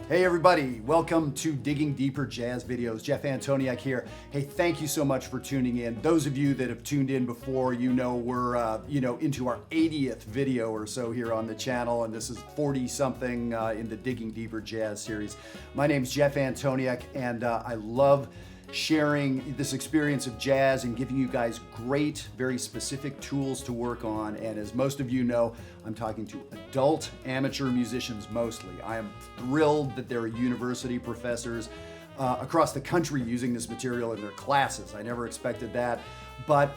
Hey everybody, welcome to Digging Deeper Jazz Videos. Jeff Antoniuk here. Hey, thank you so much for tuning in. Those of you that have tuned in before, we're into our 80th video or so here on the channel, and this is 40 something in the Digging Deeper Jazz series. My name's Jeff Antoniuk, and I love sharing this experience of jazz and giving you guys great, very specific tools to work on. And as most of you know, I'm talking to adult amateur musicians mostly. I am thrilled that there are university professors across the country using this material in their classes. I never expected that. But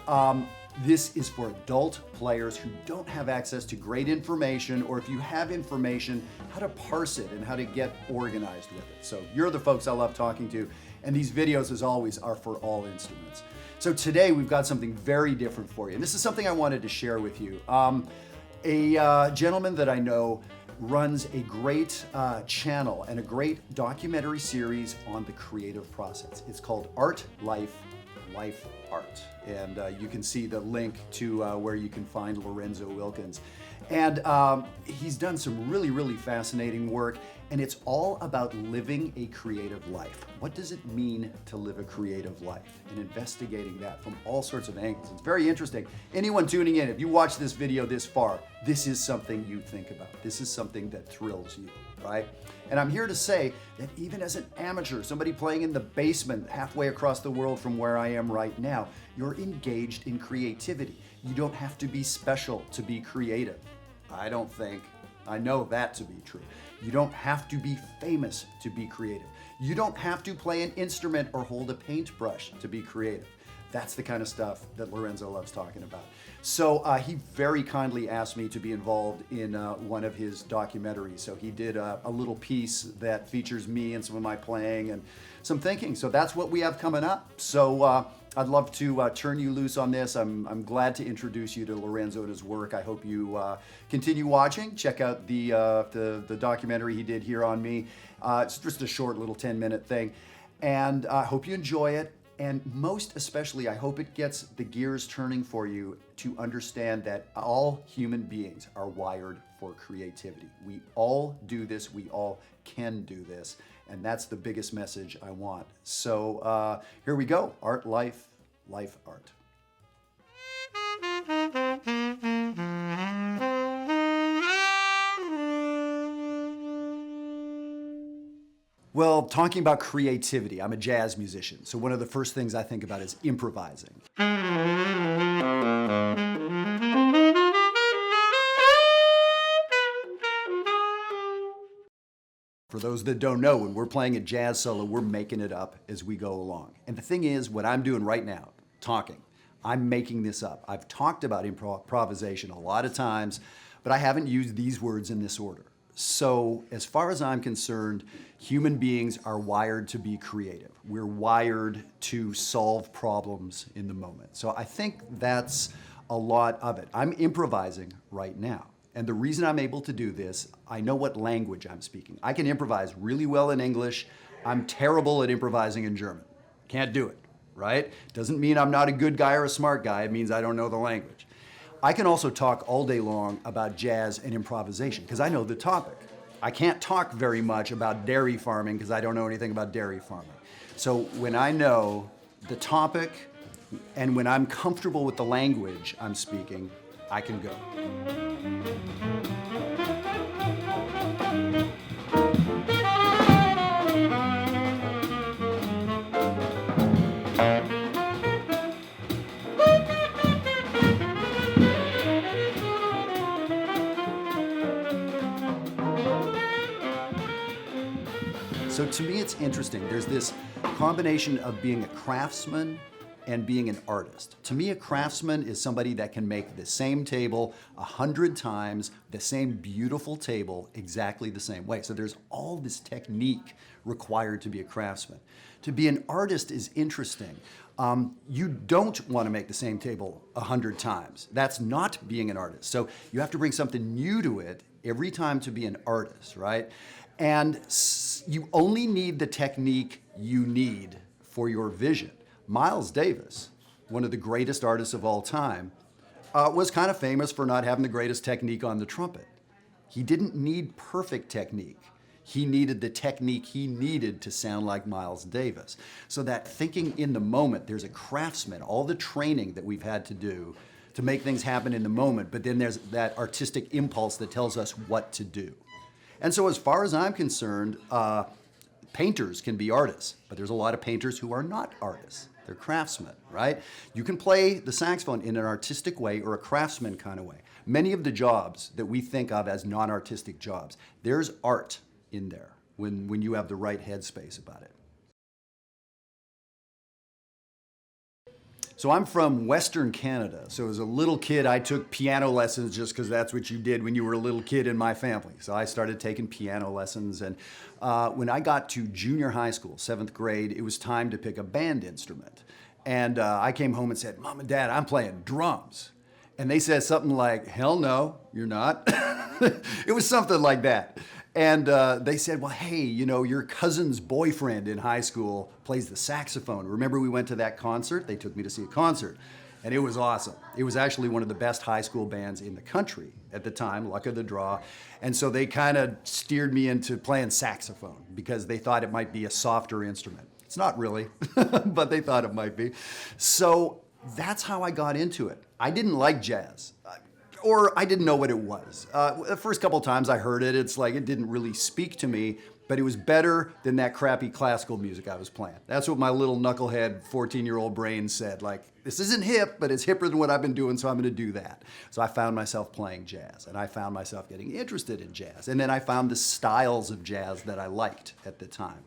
this is for adult players who don't have access to great information, or if you have information, how to parse it and how to get organized with it. So you're the folks I love talking to, and these videos, as always, are for all instruments. So today we've got something very different for you, and this is something I wanted to share with you. A gentleman that I know runs a great channel and a great documentary series on the creative process. It's called ArtLife, LifeArt. And you can see the link to where you can find Lorenzo Wilkins. And he's done some really, really fascinating work, and it's all about living a creative life. What does it mean to live a creative life? And investigating that from all sorts of angles. It's very interesting. Anyone tuning in, if you watch this video this far, this is something you think about. This is something that thrills you, right? And I'm here to say that even as an amateur, somebody playing in the basement halfway across the world from where I am right now, you're engaged in creativity. You don't have to be special to be creative. I don't think. I know that to be true. You don't have to be famous to be creative. You don't have to play an instrument or hold a paintbrush to be creative. That's the kind of stuff that Lorenzo loves talking about. So he very kindly asked me to be involved in one of his documentaries. So he did a little piece that features me and some of my playing and some thinking. So that's what we have coming up. So I'd love to turn you loose on this. I'm glad to introduce you to Lorenzo and his work. I hope you continue watching. Check out the documentary he did here on me. It's just a short little 10-minute thing. And I hope you enjoy it. And most especially, I hope it gets the gears turning for you to understand that all human beings are wired for creativity. We all do this. We all can do this. And that's the biggest message I want. So here we go. Art, life, life, art. Well, talking about creativity, I'm a jazz musician, so one of the first things I think about is improvising. For those that don't know, when we're playing a jazz solo, we're making it up as we go along. And the thing is, what I'm doing right now, talking, I'm making this up. I've talked about improvisation a lot of times, but I haven't used these words in this order. So as far as I'm concerned, human beings are wired to be creative. We're wired to solve problems in the moment. So I think that's a lot of it. I'm improvising right now. And the reason I'm able to do this, I know what language I'm speaking. I can improvise really well in English. I'm terrible at improvising in German. Can't do it, right? Doesn't mean I'm not a good guy or a smart guy. It means I don't know the language. I can also talk all day long about jazz and improvisation because I know the topic. I can't talk very much about dairy farming because I don't know anything about dairy farming. So when I know the topic and when I'm comfortable with the language I'm speaking, I can go. So to me, it's interesting. There's this combination of being a craftsman and being an artist. To me, a craftsman is somebody that can make the same table 100 times, the same beautiful table, exactly the same way. So there's all this technique required to be a craftsman. To be an artist is interesting. You don't want to make the same table 100 times. That's not being an artist. So you have to bring something new to it every time to be an artist, right? And you only need the technique you need for your vision. Miles Davis, one of the greatest artists of all time, was kind of famous for not having the greatest technique on the trumpet. He didn't need perfect technique. He needed the technique he needed to sound like Miles Davis. So that thinking in the moment, there's a craftsman, all the training that we've had to do to make things happen in the moment, but then there's that artistic impulse that tells us what to do. And so as far as I'm concerned, painters can be artists, but there's a lot of painters who are not artists. They're craftsmen, right? You can play the saxophone in an artistic way or a craftsman kind of way. Many of the jobs that we think of as non-artistic jobs, there's art in there when you have the right headspace about it. So I'm from Western Canada. So as a little kid, I took piano lessons just because that's what you did when you were a little kid in my family. So I started taking piano lessons. And when I got to junior high school, 7th grade, it was time to pick a band instrument. And I came home and said, Mom and Dad, I'm playing drums. And they said something like, hell no, you're not. It was something like that. And they said, well, hey, you know, your cousin's boyfriend in high school plays the saxophone. Remember we went to that concert? They took me to see a concert. And it was awesome. It was actually one of the best high school bands in the country at the time, luck of the draw. And so they kind of steered me into playing saxophone because they thought it might be a softer instrument. It's not really, but they thought it might be. So that's how I got into it. I didn't like jazz. Or I didn't know what it was. The first couple times I heard it, it's like it didn't really speak to me, but it was better than that crappy classical music I was playing. That's what my little knucklehead 14-year-old brain said, like, this isn't hip, but it's hipper than what I've been doing, so I'm gonna do that. So I found myself playing jazz, and I found myself getting interested in jazz. And then I found the styles of jazz that I liked at the time.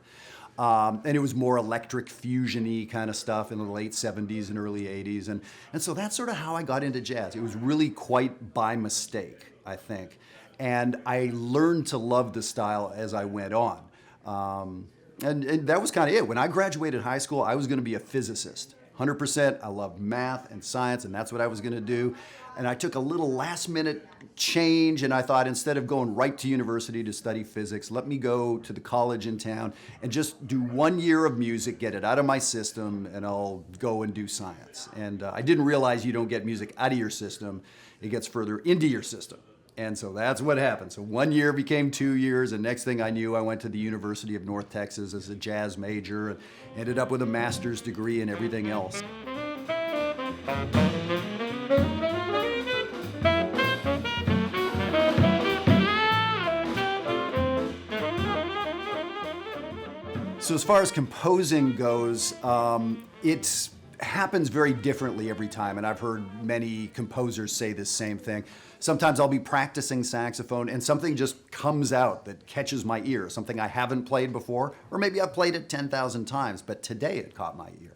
And it was more electric fusion-y kind of stuff in the late 70s and early 80s. And so that's sort of how I got into jazz. It was really quite by mistake, I think. And I learned to love the style as I went on. And that was kind of it. When I graduated high school, I was going to be a physicist. 100%. I loved math and science, and that's what I was going to do. And I took a little last-minute change, and I thought instead of going right to university to study physics, let me go to the college in town and just do 1 year of music, get it out of my system, and I'll go and do science. And I didn't realize you don't get music out of your system, it gets further into your system. And so that's what happened. So 1 year became 2 years, and next thing I knew, I went to the University of North Texas as a jazz major, and ended up with a master's degree and everything else. So as far as composing goes, it happens very differently every time, and I've heard many composers say the same thing. Sometimes I'll be practicing saxophone and something just comes out that catches my ear, something I haven't played before, or maybe I've played it 10,000 times, but today it caught my ear.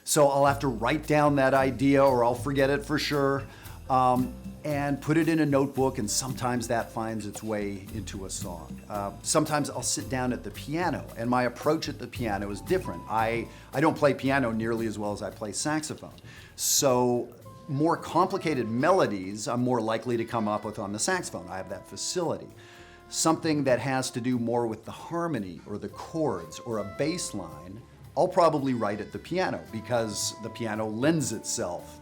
So I'll have to write down that idea or I'll forget it for sure, and put it in a notebook, and sometimes that finds its way into a song. Sometimes I'll sit down at the piano, and my approach at the piano is different. I don't play piano nearly as well as I play saxophone. So more complicated melodies I'm more likely to come up with on the saxophone. I have that facility. Something that has to do more with the harmony or the chords or a bass line, I'll probably write at the piano because the piano lends itself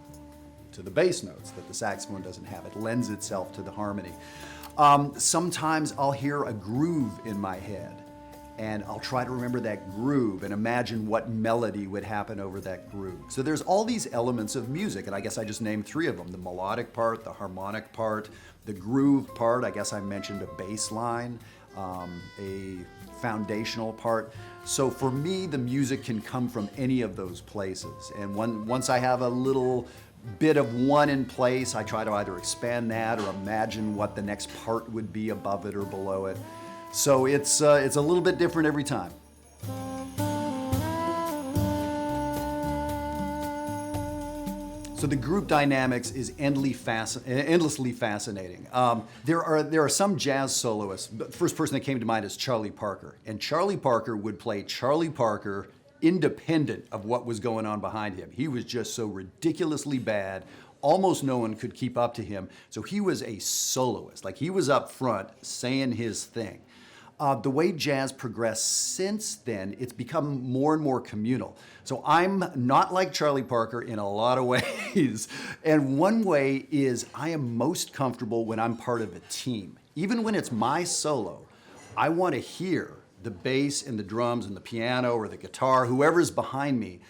to the bass notes that the saxophone doesn't have. It lends itself to the harmony. Sometimes I'll hear a groove in my head, and I'll try to remember that groove and imagine what melody would happen over that groove. So there's all these elements of music, and I guess I just named 3 of them: the melodic part, the harmonic part, the groove part. I guess I mentioned a bass line, a foundational part. So for me, the music can come from any of those places. And once I have a little bit of one in place, I try to either expand that or imagine what the next part would be above it or below it. So it's a little bit different every time. So the group dynamics is endlessly fascinating. There are some jazz soloists. The first person that came to mind is Charlie Parker. And Charlie Parker would play Charlie Parker independent of what was going on behind him. He was just so ridiculously bad, almost no one could keep up to him. So he was a soloist, like he was up front saying his thing. The way jazz progressed since then, it's become more and more communal. So I'm not like Charlie Parker in a lot of ways. And one way is I am most comfortable when I'm part of a team. Even when it's my solo, I want to hear the bass and the drums and the piano or the guitar, whoever's behind me.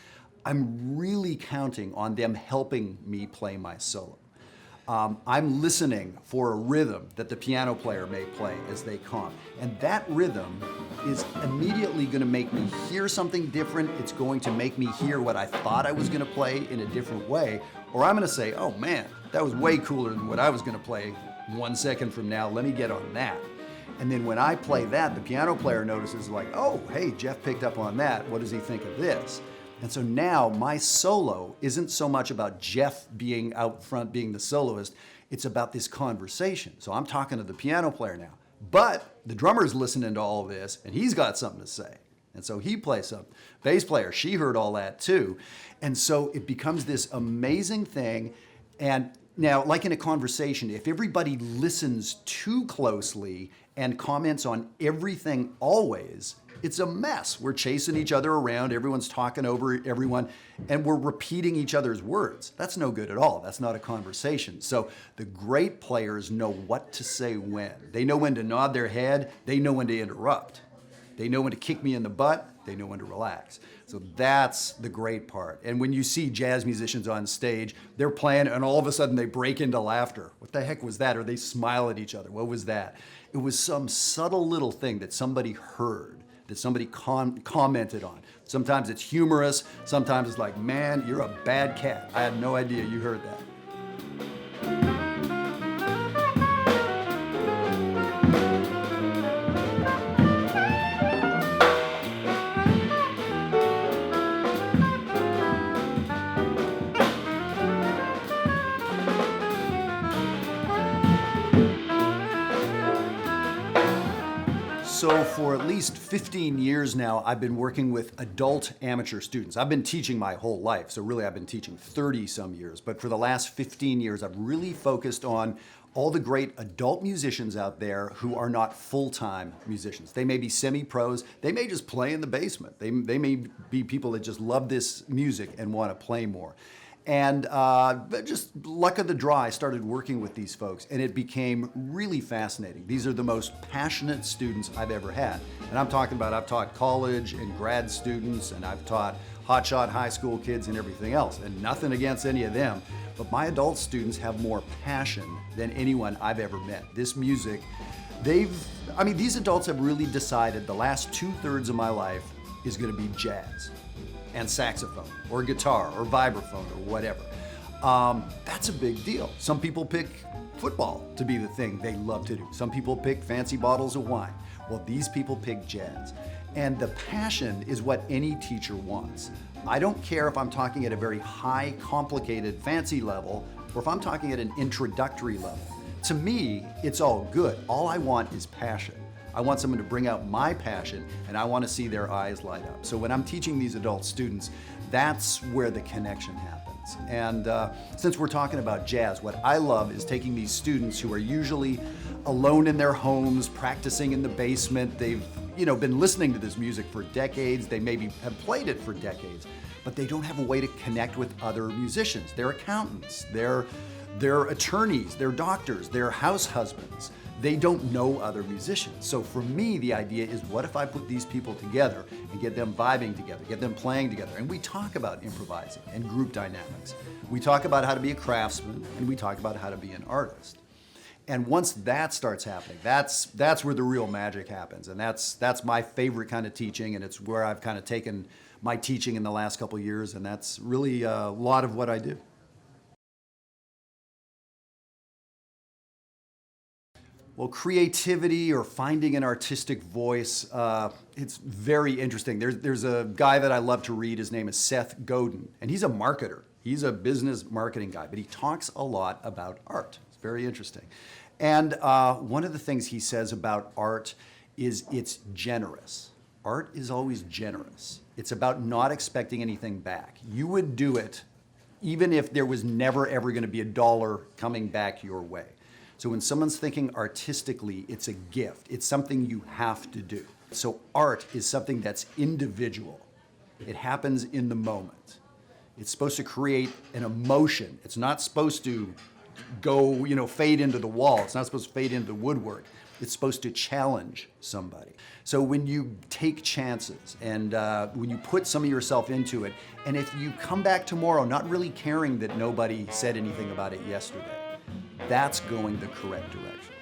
I'm really counting on them helping me play my solo. I'm listening for a rhythm that the piano player may play as they comp. And that rhythm is immediately going to make me hear something different. It's going to make me hear what I thought I was going to play in a different way. Or I'm going to say, oh man, that was way cooler than what I was going to play 1 second from now. Let me get on that. And then when I play that, the piano player notices like, oh, hey, Jeff picked up on that. What does he think of this? And so now my solo isn't so much about Jeff being out front, being the soloist. It's about this conversation. So I'm talking to the piano player now. But the drummer's listening to all of this, and he's got something to say. And so he plays something. Bass player, she heard all that too. And so it becomes this amazing thing. And now, like in a conversation, if everybody listens too closely and comments on everything always, it's a mess. We're chasing each other around, everyone's talking over everyone, and we're repeating each other's words. That's no good at all. That's not a conversation. So the great players know what to say when. They know when to nod their head, they know when to interrupt. They know when to kick me in the butt, they know when to relax. So that's the great part. And when you see jazz musicians on stage, they're playing and all of a sudden they break into laughter. What the heck was that? Or they smile at each other. What was that? It was some subtle little thing that somebody heard, that somebody commented on. Sometimes it's humorous, sometimes it's like, man, you're a bad cat. I had no idea you heard that. So for at least 15 years now, I've been working with adult amateur students. I've been teaching my whole life, so really I've been teaching 30 some years. But for the last 15 years, I've really focused on all the great adult musicians out there who are not full-time musicians. They may be semi-pros, they may just play in the basement. They may be people that just love this music and want to play more. And just luck of the draw, I started working with these folks, and it became really fascinating. These are the most passionate students I've ever had. And I'm talking about, I've taught college and grad students, and I've taught hotshot high school kids and everything else, and nothing against any of them. But my adult students have more passion than anyone I've ever met. This music, these adults have really decided the last 2/3 of my life is gonna be jazz and saxophone or guitar or vibraphone or whatever. That's a big deal. Some people pick football to be the thing they love to do. Some people pick fancy bottles of wine. Well, these people pick jazz. And the passion is what any teacher wants. I don't care if I'm talking at a very high, complicated, fancy level, or if I'm talking at an introductory level. To me, it's all good. All I want is passion. I want someone to bring out my passion, and I want to see their eyes light up. So when I'm teaching these adult students, that's where the connection happens. And since we're talking about jazz, what I love is taking these students who are usually alone in their homes, practicing in the basement. They've been listening to this music for decades. They maybe have played it for decades, but they don't have a way to connect with other musicians. They're accountants, they're attorneys, they're doctors, they're house husbands. They don't know other musicians. So for me, the idea is, what if I put these people together and get them vibing together, get them playing together? And we talk about improvising and group dynamics. We talk about how to be a craftsman, and we talk about how to be an artist. And once that starts happening, that's where the real magic happens. And that's my favorite kind of teaching, and it's where I've kind of taken my teaching in the last couple of years, and that's really a lot of what I do. Well, creativity or finding an artistic voice, it's very interesting. There's a guy that I love to read. His name is Seth Godin, and he's a marketer. He's a business marketing guy, but he talks a lot about art. It's very interesting. And one of the things he says about art is it's generous. Art is always generous. It's about not expecting anything back. You would do it even if there was never ever going to be a dollar coming back your way. So when someone's thinking artistically, it's a gift. It's something you have to do. So art is something that's individual. It happens in the moment. It's supposed to create an emotion. It's not supposed to go, fade into the wall. It's not supposed to fade into the woodwork. It's supposed to challenge somebody. So when you take chances and when you put some of yourself into it, and if you come back tomorrow not really caring that nobody said anything about it yesterday, that's going the correct direction.